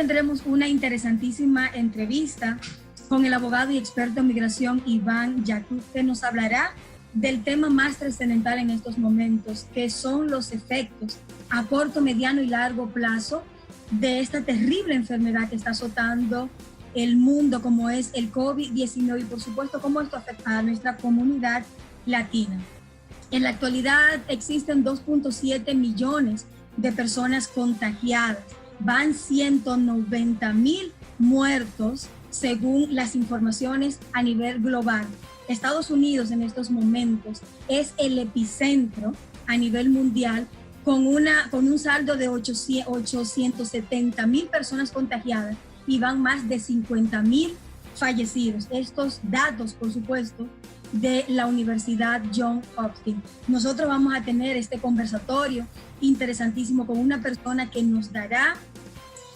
tendremos una interesantísima entrevista con el abogado y experto en migración Iván Yacoub, que nos hablará del tema más trascendental en estos momentos, que son los efectos a corto, mediano y largo plazo de esta terrible enfermedad que está azotando el mundo, como es el COVID-19, y por supuesto cómo esto afecta a nuestra comunidad latina. En la actualidad existen 2.7 millones de personas contagiadas. Van 190,000 muertos según las informaciones a nivel global. Estados Unidos en estos momentos es el epicentro a nivel mundial con un saldo de 870,000 personas contagiadas y van más de 50,000 fallecidos. Estos datos, por supuesto, de la Universidad Johns Hopkins. Nosotros vamos a tener este conversatorio interesantísimo con una persona que nos dará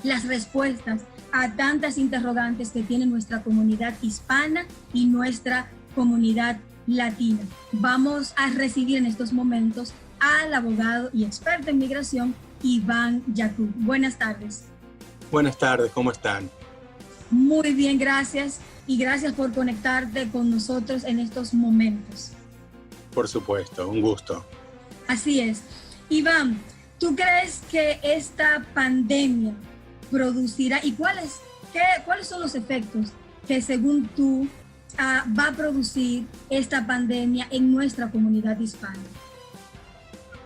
las respuestas a tantas interrogantes que tiene nuestra comunidad hispana y nuestra comunidad latina. Vamos a recibir en estos momentos al abogado y experto en migración Iván Yacoub. Buenas tardes. Buenas tardes, ¿cómo están? Muy bien, gracias. Y gracias por conectarte con nosotros en estos momentos. Por supuesto, un gusto. Así es. Iván, ¿tú crees que esta pandemia producirá, y cuáles son los efectos que según tú va a producir esta pandemia en nuestra comunidad hispana?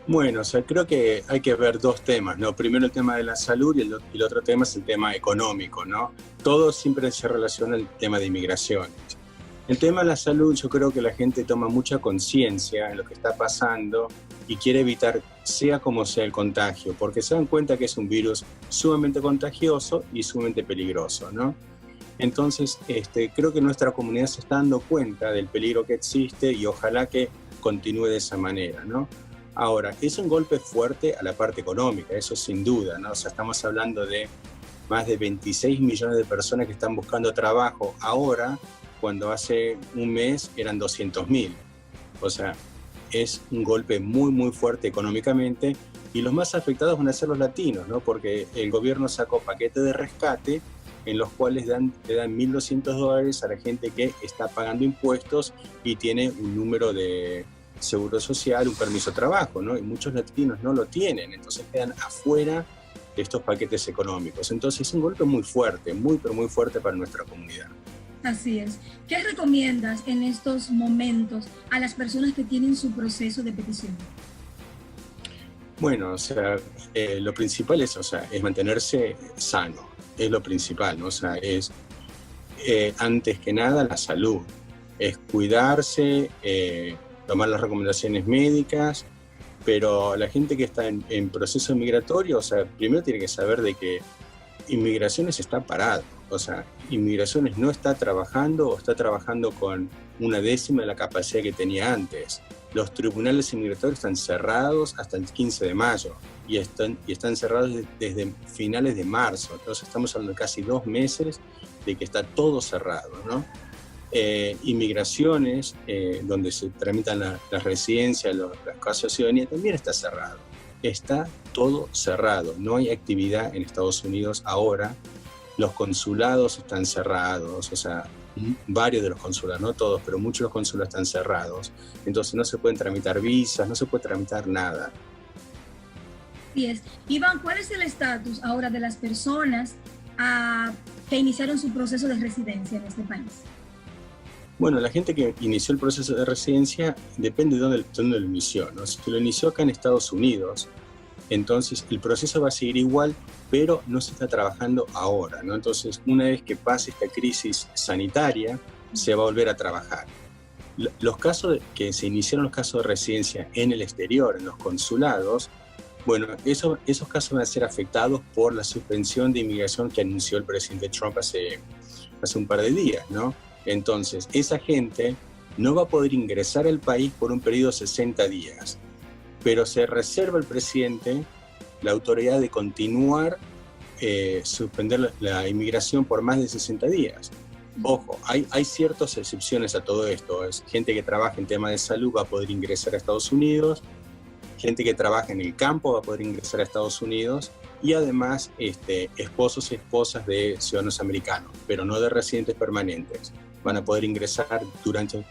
Bueno, creo que hay que ver dos temas, ¿no? Primero el tema de la salud y el otro tema es el tema económico, ¿no? Todo siempre se relaciona al tema de inmigración. El tema de la salud, yo creo que la gente toma mucha conciencia en lo que está pasando y quiere evitar, sea como sea, el contagio, porque se dan cuenta que es un virus sumamente contagioso y sumamente peligroso, ¿no? Entonces, creo que nuestra comunidad se está dando cuenta del peligro que existe y ojalá que continúe de esa manera, ¿no? Ahora, es un golpe fuerte a la parte económica, eso sin duda, ¿no? O sea, estamos hablando de más de 26 millones de personas que están buscando trabajo ahora, cuando hace un mes eran 200,000. O sea, es un golpe muy, muy fuerte económicamente y los más afectados van a ser los latinos, ¿no? Porque el gobierno sacó paquetes de rescate en los cuales le dan $1,200 a la gente que está pagando impuestos y tiene un número de seguro social, un permiso de trabajo, ¿no? Y muchos latinos no lo tienen, entonces quedan afuera de estos paquetes económicos. Entonces es un golpe muy fuerte, pero muy fuerte para nuestra comunidad. Así es. ¿Qué recomiendas en estos momentos a las personas que tienen su proceso de petición? Bueno, o sea, lo principal es mantenerse sano, es lo principal, ¿no? O sea, es antes que nada la salud, es cuidarse, tomar las recomendaciones médicas, pero la gente que está en proceso migratorio, o sea, primero tiene que saber de que Inmigraciones está parado, o sea, Inmigraciones no está trabajando o está trabajando con 1/10 de la capacidad que tenía antes. Los tribunales inmigratorios están cerrados hasta el 15 de mayo y están cerrados desde finales de marzo, entonces estamos hablando de casi 2 meses de que está todo cerrado, ¿no? Inmigraciones, donde se tramitan las residencias, los casos de ciudadanía, también está cerrado. Está todo cerrado, no hay actividad en Estados Unidos ahora. Los consulados están cerrados, o sea, varios de los consulados, no todos, pero muchos de los consulados están cerrados. Entonces no se pueden tramitar visas, no se puede tramitar nada. Así es. Iván, ¿cuál es el estatus ahora de las personas que iniciaron su proceso de residencia en este país? Bueno, la gente que inició el proceso de residencia depende de dónde lo inició, ¿no? Si lo inició acá en Estados Unidos, entonces el proceso va a seguir igual, pero no se está trabajando ahora, ¿no? Entonces, una vez que pase esta crisis sanitaria, se va a volver a trabajar. Los casos que se iniciaron, los casos de residencia en el exterior, en los consulados, bueno, esos casos van a ser afectados por la suspensión de inmigración que anunció el presidente Trump hace un par de días, ¿no? Entonces, esa gente no va a poder ingresar al país por un periodo de 60 días, pero se reserva el presidente la autoridad de continuar, suspender la inmigración por más de 60 días. Ojo, hay ciertas excepciones a todo esto. Gente que trabaja en temas de salud va a poder ingresar a Estados Unidos, gente que trabaja en el campo va a poder ingresar a Estados Unidos y además esposos y esposas de ciudadanos americanos, pero no de residentes permanentes. Van a poder ingresar durante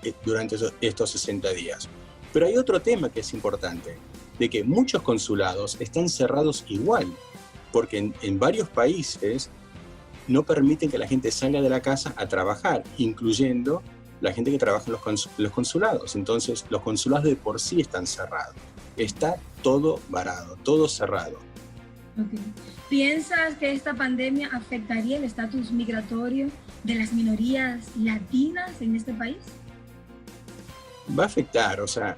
estos 60 días. Pero hay otro tema que es importante, de que muchos consulados están cerrados igual, porque en varios países no permiten que la gente salga de la casa a trabajar, incluyendo la gente que trabaja en los consulados. Entonces, los consulados de por sí están cerrados. Está todo varado, todo cerrado. Okay. ¿Piensas que esta pandemia afectaría el estatus migratorio de las minorías latinas en este país? Va a afectar, o sea,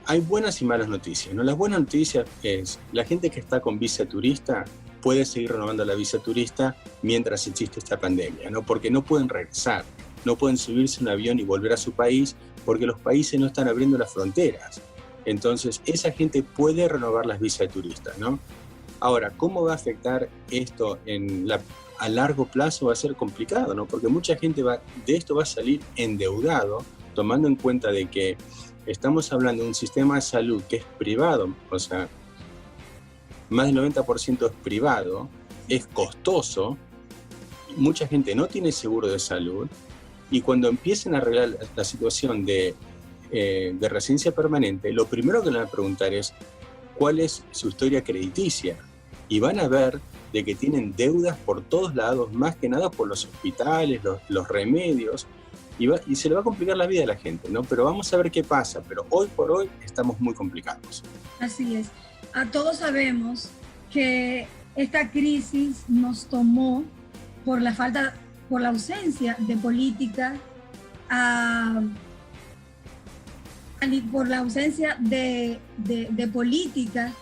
hay buenas y malas noticias, ¿no? Las buenas noticias es, la gente que está con visa turista puede seguir renovando la visa turista mientras existe esta pandemia, ¿no? Porque no pueden regresar, no pueden subirse a un avión y volver a su país porque los países no están abriendo las fronteras. Entonces, esa gente puede renovar las visas de turista, ¿no? Ahora, ¿cómo va a afectar esto a largo plazo? Va a ser complicado, ¿no? Porque mucha gente de esto va a salir endeudado, tomando en cuenta de que estamos hablando de un sistema de salud que es privado, o sea, más del 90% es privado, es costoso, mucha gente no tiene seguro de salud, y cuando empiecen a arreglar la situación de residencia permanente, lo primero que le van a preguntar es cuál es su historia crediticia, y van a ver de que tienen deudas por todos lados, más que nada por los hospitales, los remedios, y se le va a complicar la vida a la gente, ¿no? Pero vamos a ver qué pasa, pero hoy por hoy estamos muy complicados. Así es. Todos sabemos que esta crisis nos tomó por la ausencia de política, por la ausencia de políticas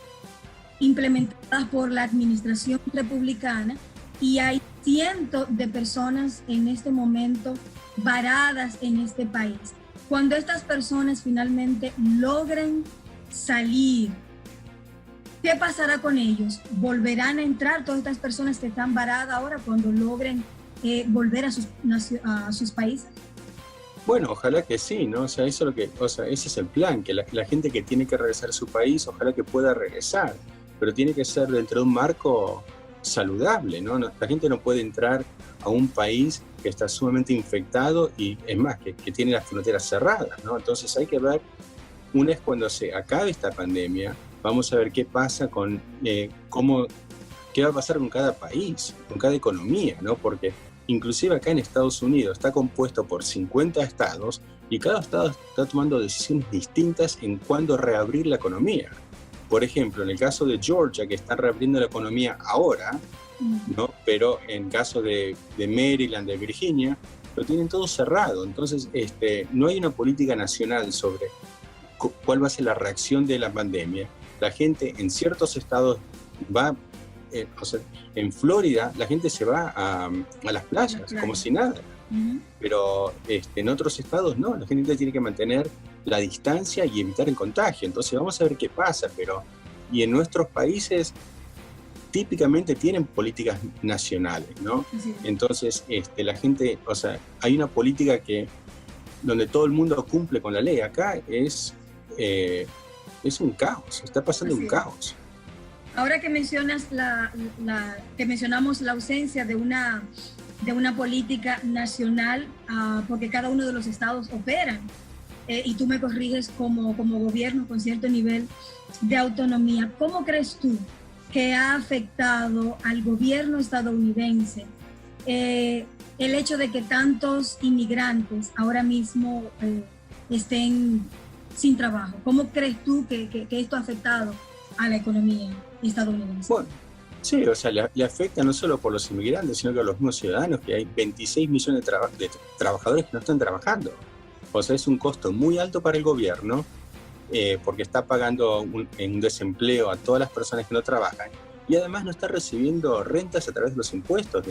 implementadas por la administración republicana, y hay cientos de personas en este momento varadas en este país. Cuando estas personas finalmente logren salir, ¿qué pasará con ellos? ¿Volverán a entrar todas estas personas que están varadas ahora cuando logren volver a sus países? Bueno, ojalá que sí, ¿no? O sea, ese es el plan, que la gente que tiene que regresar a su país, ojalá que pueda regresar, pero tiene que ser dentro de un marco saludable, ¿no? La gente no puede entrar a un país que está sumamente infectado y, es más, que tiene las fronteras cerradas, ¿no? Entonces hay que ver, una vez cuando se acabe esta pandemia, vamos a ver qué pasa qué va a pasar con cada país, con cada economía, ¿no? Porque inclusive acá en Estados Unidos está compuesto por 50 estados y cada estado está tomando decisiones distintas en cuándo reabrir la economía. Por ejemplo, en el caso de Georgia, que están reabriendo la economía ahora, ¿no? Pero en caso de Maryland, de Virginia, lo tienen todo cerrado. Entonces, no hay una política nacional sobre cuál va a ser la reacción de la pandemia. La gente en ciertos estados va, en Florida, la gente se va a las playas, como si nada. Pero en otros estados no, la gente tiene que mantener la distancia y evitar el contagio. Entonces vamos a ver qué pasa, y en nuestros países típicamente tienen políticas nacionales, ¿no? Sí. Entonces la gente, hay una política donde todo el mundo cumple con la ley. Acá es un caos, está pasando un caos. Ahora que mencionas que mencionamos la ausencia de una política nacional, porque cada uno de los estados operan, y tú me corriges como gobierno con cierto nivel de autonomía, ¿cómo crees tú que ha afectado al gobierno estadounidense el hecho de que tantos inmigrantes ahora mismo estén sin trabajo? ¿Cómo crees tú que esto ha afectado a la economía estadounidense? Bueno, sí, le afecta no solo por los inmigrantes, sino que a los mismos ciudadanos, que hay 26 millones de trabajadores que no están trabajando. Es un costo muy alto para el gobierno, porque está pagando un desempleo a todas las personas que no trabajan, y además no está recibiendo rentas a través de los impuestos,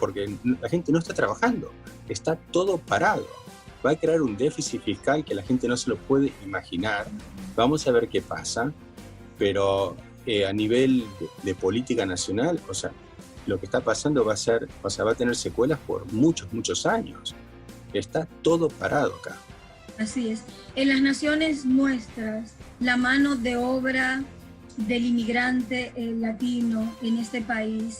porque la gente no está trabajando, está todo parado. Va a crear un déficit fiscal que la gente no se lo puede imaginar. Vamos a ver qué pasa, pero a nivel de política nacional, lo que está pasando va a tener secuelas por muchos años. Está todo parado acá. Así es. En las naciones nuestras, la mano de obra del inmigrante latino en este país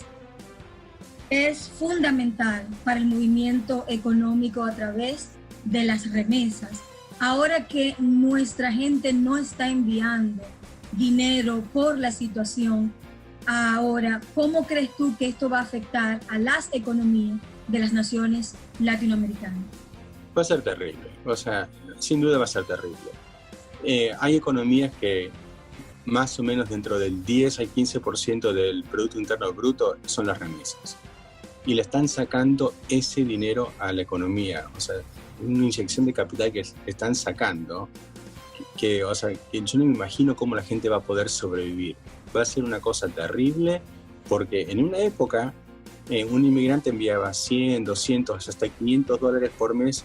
es fundamental para el movimiento económico a través de las remesas. Ahora que nuestra gente no está enviando dinero por la situación, ahora, ¿cómo crees tú que esto va a afectar a las economías de las naciones latinoamericanas? Va a ser terrible, o sea, sin duda va a ser terrible. Hay economías que más o menos dentro del 10 al 15% del Producto Interno Bruto son las remesas. Y le están sacando ese dinero a la economía, o sea, una inyección de capital que están sacando, o sea, que yo no me imagino cómo la gente va a poder sobrevivir. Va a ser una cosa terrible, porque en una época un inmigrante enviaba 100, 200, hasta $500 por mes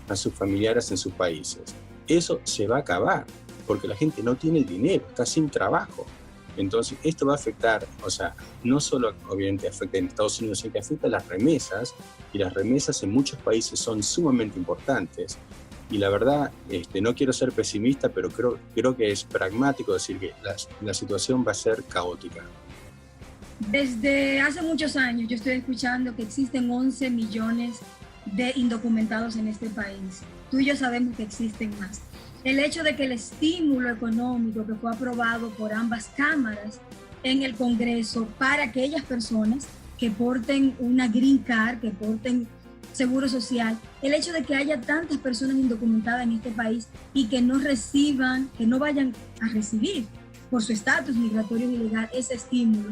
a sus familiares en sus países. Eso se va a acabar, porque la gente no tiene dinero, está sin trabajo. Entonces, esto va a afectar, o sea, no solo obviamente afecta en Estados Unidos, sino que afecta a las remesas, y las remesas en muchos países son sumamente importantes. Y la verdad, no quiero ser pesimista, pero creo que es pragmático decir que la situación va a ser caótica. Desde hace muchos años yo estoy escuchando que existen 11 millones de indocumentados en este país. Tú y yo sabemos que existen más. El hecho de que el estímulo económico que fue aprobado por ambas cámaras en el Congreso para aquellas personas que porten una green card, que porten seguro social, el hecho de que haya tantas personas indocumentadas en este país y que no reciban, que no vayan a recibir por su estatus migratorio ilegal ese estímulo,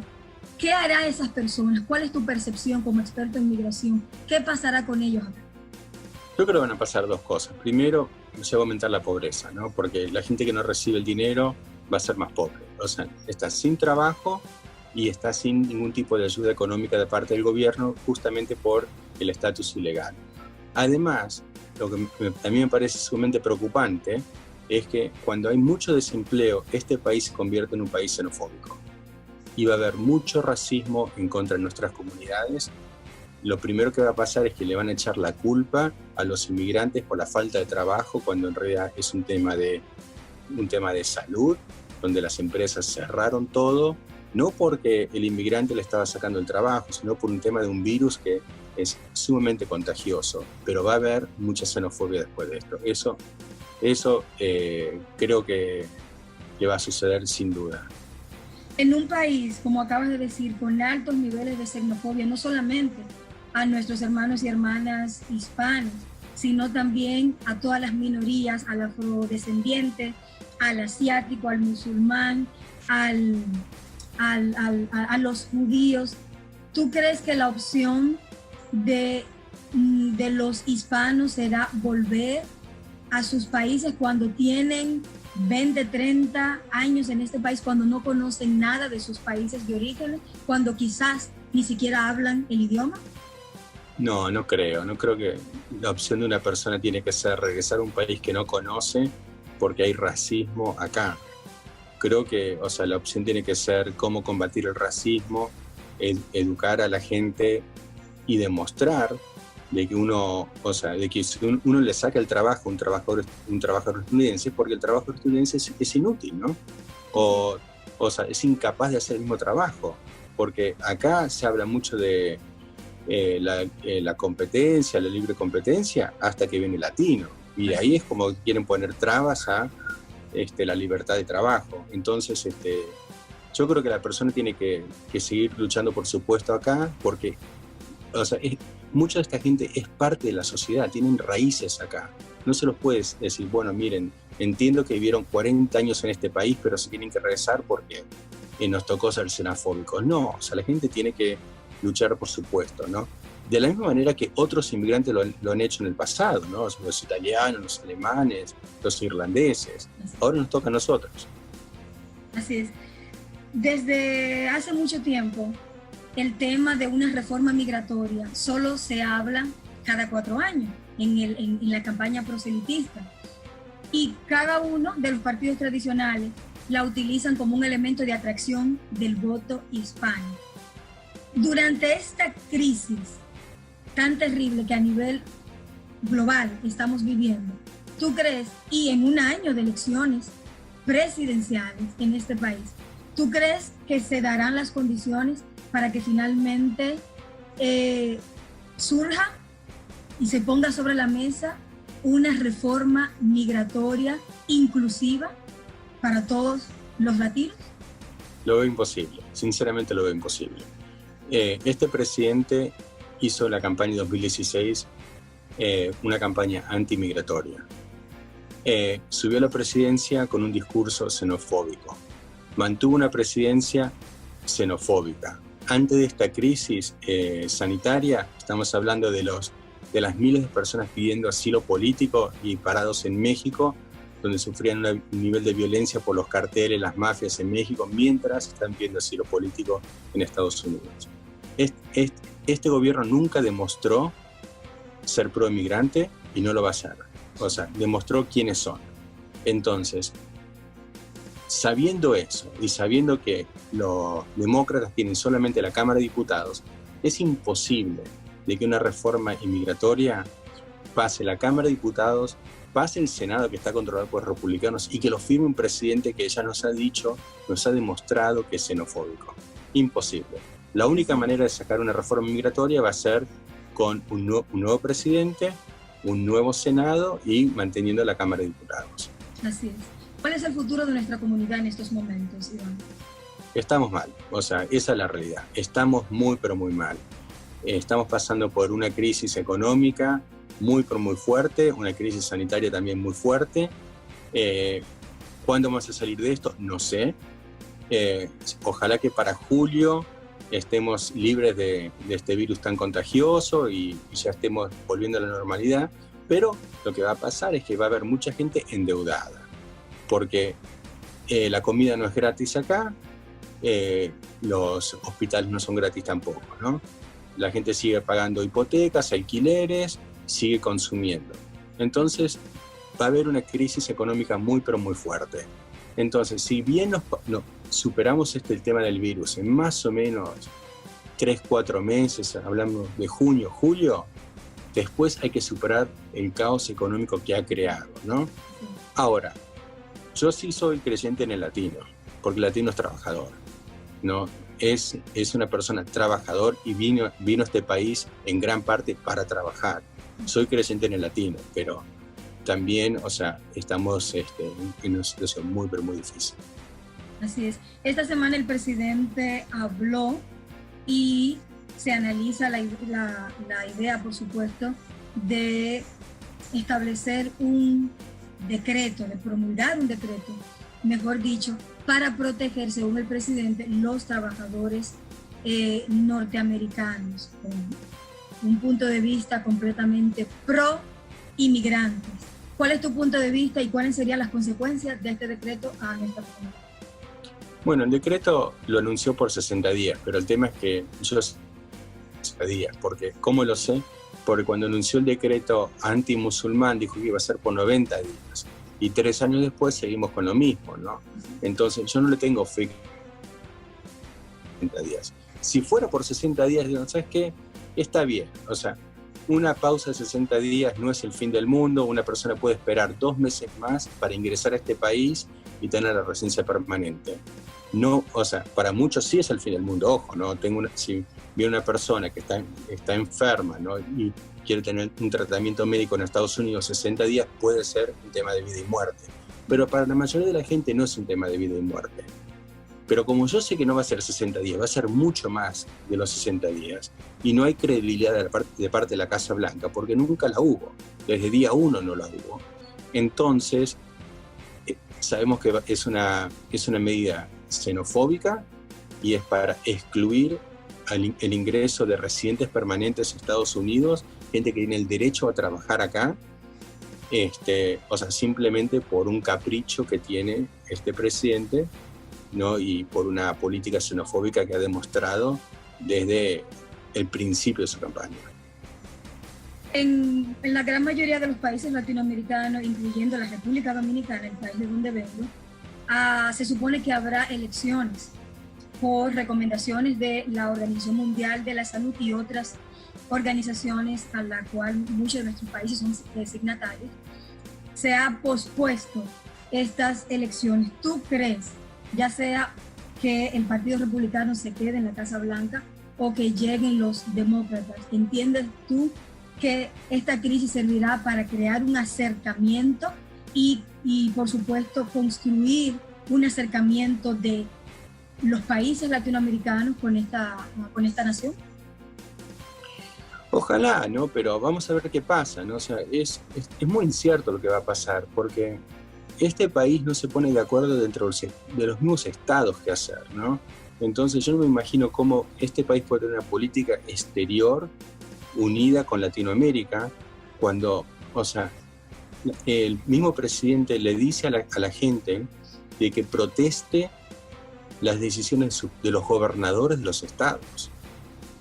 ¿qué hará esas personas? ¿Cuál es tu percepción como experto en migración? ¿Qué pasará con ellos acá? Yo creo que van a pasar dos cosas. Primero, se va a aumentar la pobreza, ¿no? Porque la gente que no recibe el dinero va a ser más pobre. O sea, está sin trabajo y está sin ningún tipo de ayuda económica de parte del gobierno, justamente por el estatus ilegal. Además, lo que a mí me parece sumamente preocupante es que cuando hay mucho desempleo, este país se convierte en un país xenofóbico. Y va a haber mucho racismo en contra de nuestras comunidades. Lo primero que va a pasar es que le van a echar la culpa a los inmigrantes por la falta de trabajo, cuando en realidad es un tema de salud, donde las empresas cerraron todo, no porque el inmigrante le estaba sacando el trabajo, sino por un tema de un virus que es sumamente contagioso. Pero va a haber mucha xenofobia después de esto. Eso creo que va a suceder sin duda. En un país, como acabas de decir, con altos niveles de xenofobia, no solamente a nuestros hermanos y hermanas hispanos, sino también a todas las minorías, al afrodescendiente, al asiático, al musulmán, a los judíos. ¿Tú crees que la opción de los hispanos será volver a sus países cuando tienen 20, 30 años en este país, cuando no conocen nada de sus países de origen, cuando quizás ni siquiera hablan el idioma? No creo. No creo que la opción de una persona tiene que ser regresar a un país que no conoce porque hay racismo acá. Creo que, o sea, la opción tiene que ser cómo combatir el racismo, educar a la gente y demostrar de que uno, o sea, de que uno le saca el trabajo a un trabajador estadounidense, porque el trabajador estadounidense es inútil, ¿no? O sea, es incapaz de hacer el mismo trabajo, porque acá se habla mucho de la competencia, la libre competencia, hasta que viene el latino, y ahí es como quieren poner trabas a la libertad de trabajo. Entonces, yo creo que la persona tiene que seguir luchando por su puesto acá, porque, o sea, mucha de esta gente es parte de la sociedad, tienen raíces acá. No se los puedes decir, bueno, miren, entiendo que vivieron 40 años en este país, pero se tienen que regresar porque nos tocó ser xenofóbicos. No, o sea, la gente tiene que luchar por su puesto, ¿no? De la misma manera que otros inmigrantes lo han hecho en el pasado, ¿no? Los italianos, los alemanes, los irlandeses. Ahora nos toca a nosotros. Así es. Desde hace mucho tiempo, el tema de una reforma migratoria solo se habla cada 4 años en la campaña proselitista. Y cada uno de los partidos tradicionales la utilizan como un elemento de atracción del voto hispano. Durante esta crisis tan terrible que a nivel global estamos viviendo, ¿tú crees, y en un año de elecciones presidenciales en este país, ¿Tú crees que se darán las condiciones para que finalmente surja y se ponga sobre la mesa una reforma migratoria inclusiva para todos los latinos? Lo veo imposible, sinceramente lo veo imposible. Este presidente hizo la campaña de 2016 una campaña antimigratoria. Subió a la presidencia con un discurso xenofóbico. Mantuvo una presidencia xenofóbica. Antes de esta crisis sanitaria, estamos hablando de las miles de personas pidiendo asilo político y parados en México, donde sufrían un nivel de violencia por los carteles, las mafias en México, mientras están pidiendo asilo político en Estados Unidos. Este gobierno nunca demostró ser pro-inmigrante y no lo va a hacer. O sea, demostró quiénes son. Entonces, sabiendo eso y sabiendo que los demócratas tienen solamente la Cámara de Diputados, es imposible de que una reforma inmigratoria pase la Cámara de Diputados, pase el Senado, que está controlado por republicanos, y que lo firme un presidente que ya nos ha dicho, nos ha demostrado que es xenofóbico. Imposible. La única manera de sacar una reforma migratoria va a ser con un nuevo presidente, un nuevo Senado y manteniendo la Cámara de Diputados. Así es. ¿Cuál es el futuro de nuestra comunidad en estos momentos, Iván? Estamos mal, o sea, esa es la realidad. Estamos muy, pero muy mal. Estamos pasando por una crisis económica muy, pero muy fuerte, una crisis sanitaria también muy fuerte. ¿Cuándo vamos a salir de esto? No sé. Ojalá que para julio estemos libres de este virus tan contagioso y ya estemos volviendo a la normalidad, pero lo que va a pasar es que va a haber mucha gente endeudada, porque la comida no es gratis acá, los hospitales no son gratis tampoco, ¿no? La gente sigue pagando hipotecas, alquileres, sigue consumiendo. Entonces va a haber una crisis económica muy, pero muy fuerte. Entonces, si bien superamos el tema del virus en más o menos 3-4 meses, hablamos de junio, julio, después hay que superar el caos económico que ha creado, ¿no? Ahora, yo sí soy creyente en el latino, porque el latino es trabajador, ¿no? Es una persona trabajador y vino a este país en gran parte para trabajar. Soy creyente en el latino, pero también, o sea, estamos en una situación muy, pero muy difícil. Así es. Esta semana el presidente habló y se analiza la idea, por supuesto, de establecer un decreto, de promulgar un decreto, mejor dicho, para proteger, según el presidente, los trabajadores norteamericanos, con un punto de vista completamente pro-inmigrantes. ¿Cuál es tu punto de vista y cuáles serían las consecuencias de este decreto a nuestra comunidad? Bueno, el decreto lo anunció por 60 días, pero el tema es que yo 60 días, porque ¿cómo lo sé? Porque cuando anunció el decreto anti-musulmán dijo que iba a ser por 90 días y 3 años después seguimos con lo mismo, ¿no? Entonces yo no le tengo fe 60 días. Si fuera por 60 días, digo, ¿sabes qué? Está bien, o sea, una pausa de 60 días no es el fin del mundo, una persona puede esperar 2 meses más para ingresar a este país y tener la residencia permanente. No, o sea, para muchos sí es el fin del mundo, ojo, ¿no? Si viene una persona que está enferma, ¿no? Y quiere tener un tratamiento médico en Estados Unidos 60 días, puede ser un tema de vida y muerte. Pero para la mayoría de la gente no es un tema de vida y muerte. Pero como yo sé que no va a ser 60 días, va a ser mucho más de los 60 días, y no hay credibilidad de parte de la Casa Blanca, porque nunca la hubo, desde día 1 no la hubo. Entonces, sabemos que es una medida xenofóbica y es para excluir el ingreso de residentes permanentes a Estados Unidos, gente que tiene el derecho a trabajar acá, o sea, simplemente por un capricho que tiene este presidente, ¿no? Y por una política xenofóbica que ha demostrado desde el principio de su campaña. En la gran mayoría de los países latinoamericanos, incluyendo la República Dominicana, el país de donde vengo, se supone que habrá elecciones por recomendaciones de la Organización Mundial de la Salud y otras organizaciones a la cual muchos de nuestros países son signatarios. Se ha pospuesto estas elecciones. ¿Tú crees, ya sea que el Partido Republicano se quede en la Casa Blanca o que lleguen los demócratas. ¿Entiendes tú que esta crisis servirá para crear un acercamiento y por supuesto, construir un acercamiento de los países latinoamericanos con esta nación? Ojalá, ¿no? Pero vamos a ver qué pasa, ¿no? O sea, es muy incierto lo que va a pasar, porque este país no se pone de acuerdo dentro de los mismos estados que hacer, ¿no? Entonces yo no me imagino cómo este país puede tener una política exterior unida con Latinoamérica cuando, o sea, el mismo presidente le dice a la gente de que proteste las decisiones de los gobernadores de los estados,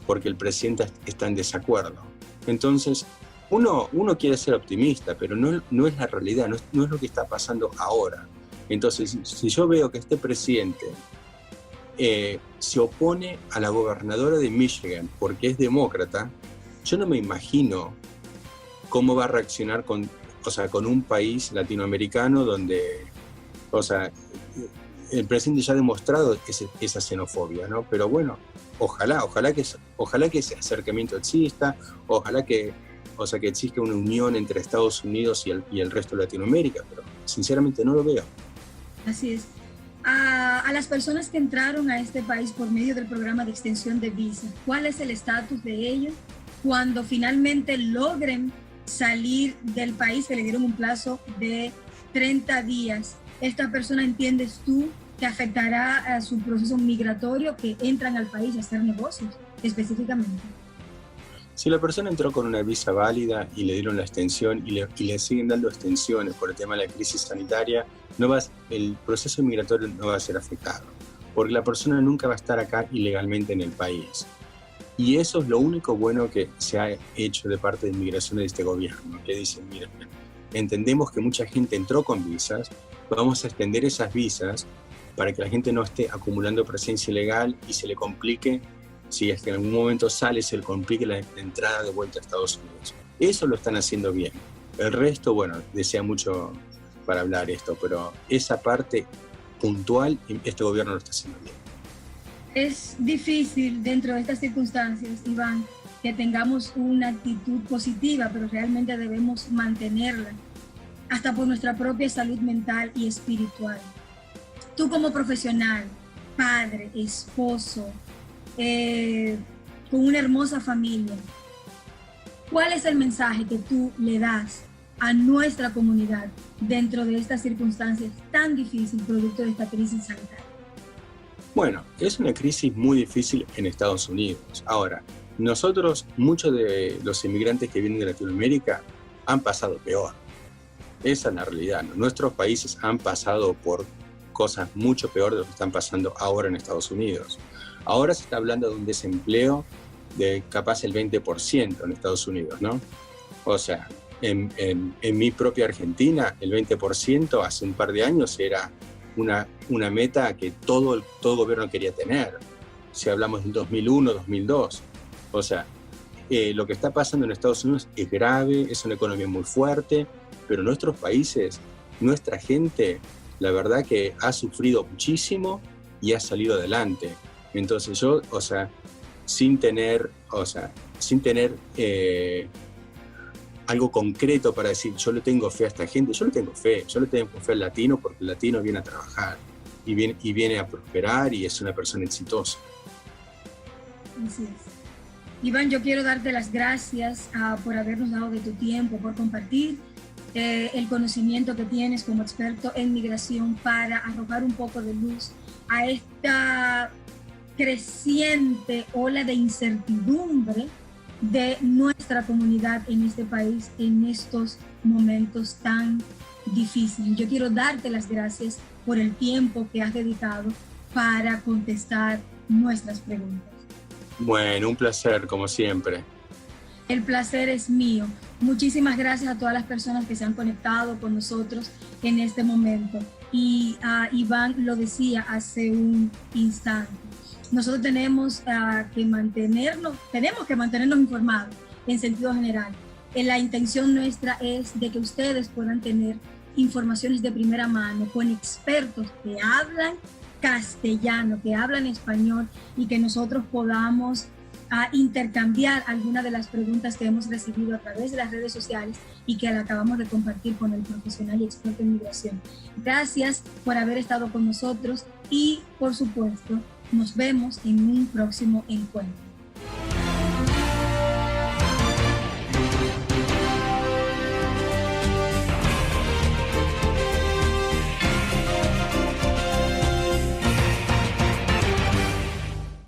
porque el presidente está en desacuerdo. Entonces, uno quiere ser optimista, pero no es la realidad, no es lo que está pasando ahora. Entonces, si yo veo que este presidente se opone a la gobernadora de Michigan porque es demócrata, yo no me imagino cómo va a reaccionar con un país latinoamericano donde, o sea, el presidente ya ha demostrado esa xenofobia, ¿no? Pero bueno, ojalá que ese acercamiento exista, ojalá que exista una unión entre Estados Unidos y el resto de Latinoamérica, pero sinceramente no lo veo. Así es. A las personas que entraron a este país por medio del programa de extensión de visa, ¿cuál es el estatus de ellos cuando finalmente logren salir del país, que le dieron un plazo de 30 días? ¿Esta persona, entiendes tú, que afectará a su proceso migratorio, que entran al país a hacer negocios específicamente? Si la persona entró con una visa válida y le dieron la extensión y le siguen dando extensiones por el tema de la crisis sanitaria, el proceso migratorio no va a ser afectado, porque la persona nunca va a estar acá ilegalmente en el país. Y eso es lo único bueno que se ha hecho de parte de inmigración de este gobierno, que dicen, miren, entendemos que mucha gente entró con visas, vamos a extender esas visas para que la gente no esté acumulando presencia ilegal y se le complique, si es que en algún momento sale, se le complique la entrada de vuelta a Estados Unidos. Eso lo están haciendo bien. El resto, bueno, desea mucho para hablar esto, pero esa parte puntual, este gobierno lo está haciendo bien. Es difícil dentro de estas circunstancias, Iván, que tengamos una actitud positiva, pero realmente debemos mantenerla, hasta por nuestra propia salud mental y espiritual. Tú como profesional, padre, esposo, con una hermosa familia, ¿cuál es el mensaje que tú le das a nuestra comunidad dentro de estas circunstancias tan difíciles producto de esta crisis sanitaria? Bueno, es una crisis muy difícil en Estados Unidos. Ahora, nosotros, muchos de los inmigrantes que vienen de Latinoamérica han pasado peor. Esa es la realidad, ¿no? Nuestros países han pasado por cosas mucho peor de lo que están pasando ahora en Estados Unidos. Ahora se está hablando de un desempleo de capaz el 20% en Estados Unidos, ¿no? O sea, en mi propia Argentina, el 20% hace un par de años era una meta que todo gobierno quería tener. Si hablamos del 2001, 2002. O sea, lo que está pasando en Estados Unidos es grave, es una economía muy fuerte, pero nuestros países, nuestra gente, la verdad que ha sufrido muchísimo y ha salido adelante. Entonces yo, o sea, sin tener algo concreto para decir, yo le tengo fe a esta gente, yo le tengo fe al latino, porque el latino viene a trabajar y viene a prosperar y es una persona exitosa. Así es. Iván, yo quiero darte las gracias por habernos dado de tu tiempo, por compartir el conocimiento que tienes como experto en migración para arrojar un poco de luz a esta creciente ola de incertidumbre de nuestra comunidad en este país en estos momentos tan difíciles. Yo quiero darte las gracias por el tiempo que has dedicado para contestar nuestras preguntas. Bueno, un placer, como siempre. El placer es mío. Muchísimas gracias a todas las personas que se han conectado con nosotros en este momento. Y Iván lo decía hace un instante. Nosotros tenemos que mantenernos informados en sentido general. La intención nuestra es de que ustedes puedan tener informaciones de primera mano con expertos que hablan castellano, que hablan español y que nosotros podamos intercambiar algunas de las preguntas que hemos recibido a través de las redes sociales y que la acabamos de compartir con el profesional y experto en migración. Gracias por haber estado con nosotros y, por supuesto, nos vemos en un próximo encuentro.